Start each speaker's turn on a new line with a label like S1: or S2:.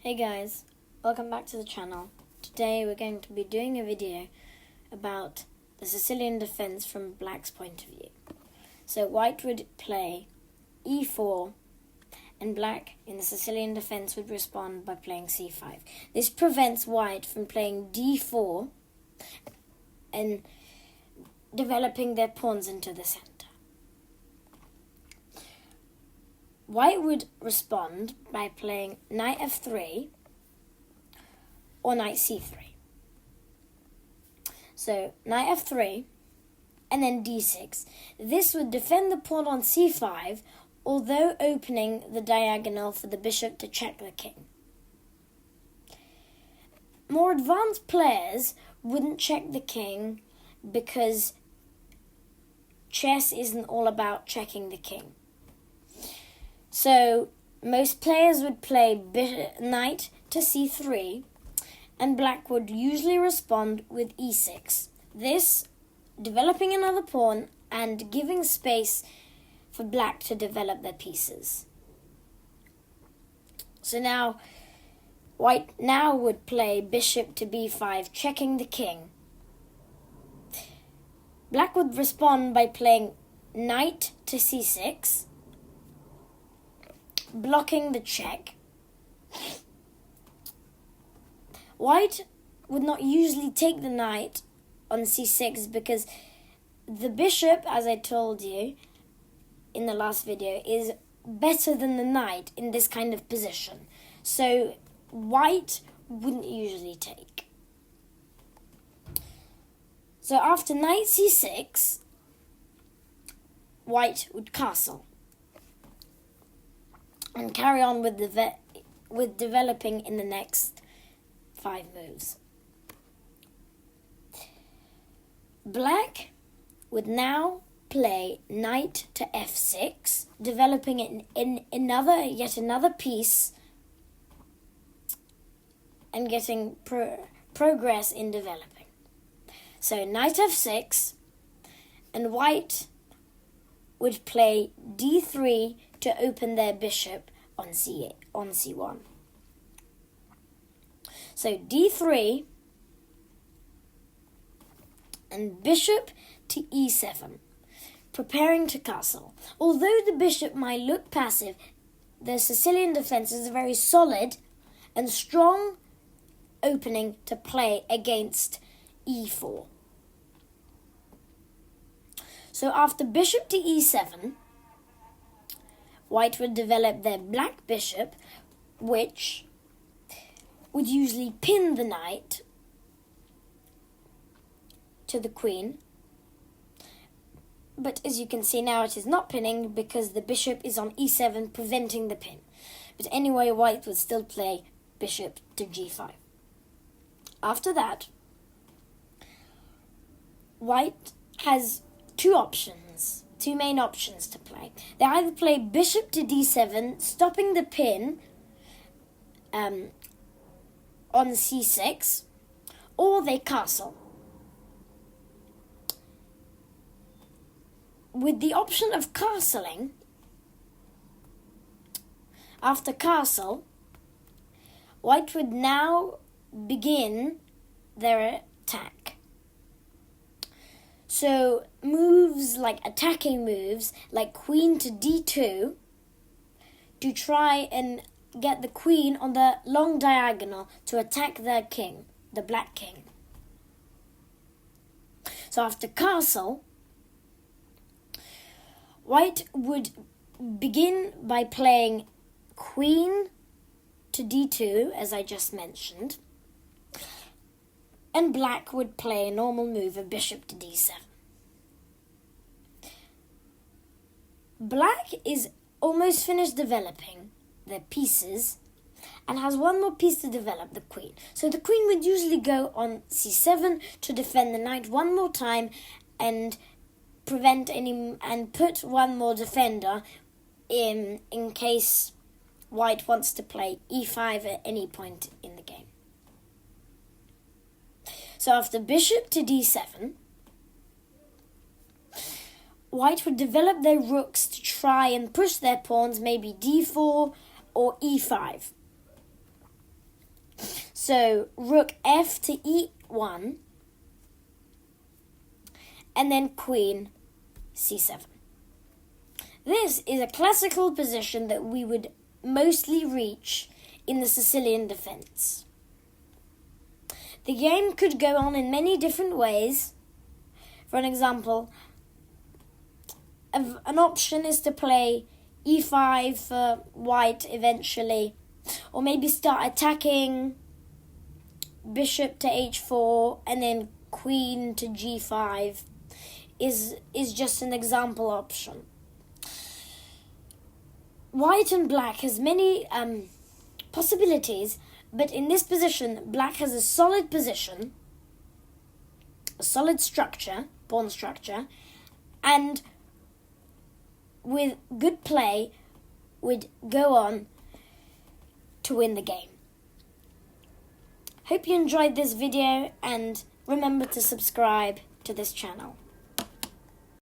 S1: Hey guys, welcome back to the channel. Today we're going to be doing a video about the Sicilian defense from Black's point of view. So White would play e4 and Black in the Sicilian defense would respond by playing c5. This prevents White from playing d4 and developing their pawns into the center. White would respond by playing knight f3 or knight c3. So knight f3 and then d6. This would defend the pawn on c5, although opening the diagonal for the bishop to check the king. More advanced players wouldn't check the king because chess isn't all about checking the king. So most players would play knight to c3 and Black would usually respond with e6. This developing another pawn and giving space for Black to develop their pieces. So now White would play bishop to b5, checking the king. Black would respond by playing knight to c6, blocking the check. White would not usually take the knight on c6 because the bishop, as I told you in the last video, is better than the knight in this kind of position. So White wouldn't usually take. So after knight c6, White would castle and carry on with developing in the next 5 moves. Black would now play knight to f6, developing in yet another piece and getting progress in developing. So knight f6, and White would play d3 to open their bishop on c1. So d3 and bishop to e7, preparing to castle. Although the bishop might look passive, the Sicilian defense is a very solid and strong opening to play against e4. So after bishop to e7, White would develop their black bishop, which would usually pin the knight to the queen. But as you can see now, it is not pinning because the bishop is on e7, preventing the pin. But anyway, White would still play bishop to g5. After that, White has two main options to play. They either play bishop to d7, stopping the pin on c6, or they castle. With the option of castling, after castle, White would now begin their attack. So attacking moves like queen to d2 to try and get the queen on the long diagonal to attack their king, the black king. So after castle, White would begin by playing queen to d2, as I just mentioned, and Black would play a normal move of bishop to d7. Black is almost finished developing their pieces and has one more piece to develop, the queen. So the queen would usually go on c7 to defend the knight one more time and put one more defender in case White wants to play e5 at any point in the game. So after bishop to d7, White would develop their rooks to try and push their pawns, maybe d4 or e5. So rook f to e1, and then queen c7. This is a classical position that we would mostly reach in the Sicilian defense. The game could go on in many different ways. For an example, an option is to play e5 for white eventually, or maybe start attacking bishop to h4 and then queen to g5 is just an example option. White and black has many possibilities, but in this position, black has a solid position, a solid structure, pawn structure, and with good play would go on to win the game. Hope you enjoyed this video, and remember to subscribe to this channel.